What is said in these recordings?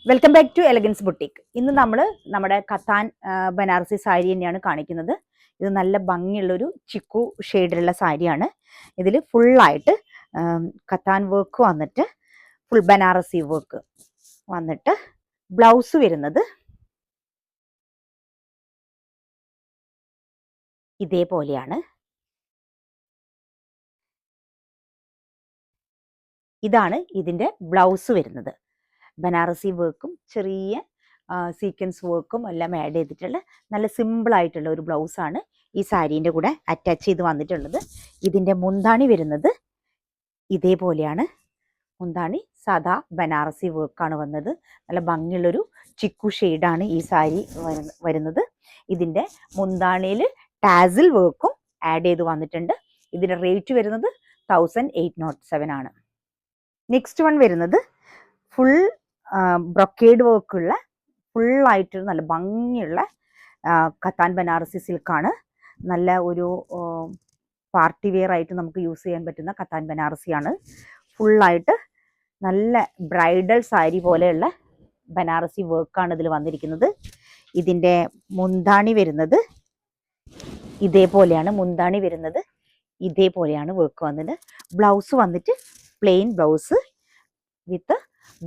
Welcome back to elegance boutique. ഇന്ന് നമ്മൾ നമ്മുടെ കത്താൻ ബനാറസി സാരി തന്നെയാണ് കാണിക്കുന്നത്. ഇത് നല്ല ഭംഗിയുള്ളൊരു ചിക്കു ഷെയ്ഡിലുള്ള സാരിയാണ്. ഇതിൽ ഫുള്ളായിട്ട് കത്താൻ വർക്ക് വന്നിട്ട് ഫുൾ ബനാറസി വർക്ക് വന്നിട്ട് ബ്ലൗസ് വരുന്നത് ഇതേപോലെയാണ്. ഇതാണ് ഇതിൻ്റെ ബ്ലൗസ് വരുന്നത്. ബനാറസി വർക്കും ചെറിയ സീക്വൻസ് വർക്കും എല്ലാം ആഡ് ചെയ്തിട്ടുള്ള നല്ല സിമ്പിളായിട്ടുള്ള ഒരു ബ്ലൗസാണ് ഈ സാരീൻ്റെ കൂടെ അറ്റാച്ച് ചെയ്ത് വന്നിട്ടുള്ളത്. ഇതിൻ്റെ മുന്താണി വരുന്നത് ഇതേപോലെയാണ്. മുന്താണി സാദാ ബനാറസി വർക്കാണ് വന്നത്. നല്ല ഭംഗിയുള്ളൊരു ചിക്കു ഷെയ്ഡാണ് ഈ സാരി വരുന്നത്. ഇതിൻ്റെ മുന്താണിയിൽ ടാസിൽ വർക്കും ആഡ് ചെയ്ത് വന്നിട്ടുണ്ട്. ഇതിൻ്റെ റേറ്റ് വരുന്നത് 1807 ആണ്. നെക്സ്റ്റ് വൺ വരുന്നത് ഫുൾ ബ്രൊക്കേഡ് വർക്കുള്ള ഫുള്ളായിട്ട് നല്ല ഭംഗിയുള്ള കത്താൻ ബനാറസി സിൽക്കാണ്. നല്ല ഒരു പാർട്ടി വെയർ ആയിട്ട് നമുക്ക് യൂസ് ചെയ്യാൻ പറ്റുന്ന കത്താൻ ബനാറസിയാണ്. ഫുള്ളായിട്ട് നല്ല ബ്രൈഡൽ സാരി പോലെയുള്ള ബനാറസി വർക്കാണ് ഇതിൽ വന്നിരിക്കുന്നത്. ഇതിൻ്റെ മുന്താണി വരുന്നത് ഇതേപോലെയാണ്. മുന്താണി വരുന്നത് ഇതേപോലെയാണ് വർക്ക് വന്നത്. ബ്ലൗസ് വന്നിട്ട് plain blouse with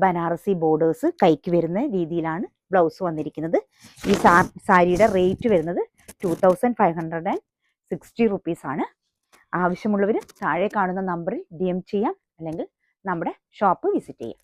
Banarasi borders കൈക്ക് വരുന്ന രീതിയിലാണ് ബ്ലൗസ് വന്നിരിക്കുന്നത്. ഈ സാരിയുടെ റേറ്റ് വരുന്നത് 2560 റുപ്പീസാണ്. ആവശ്യമുള്ളവർ താഴെ കാണുന്ന നമ്പറിൽ DM ചെയ്യാം, അല്ലെങ്കിൽ നമ്മുടെ ഷോപ്പ് വിസിറ്റ് ചെയ്യാം.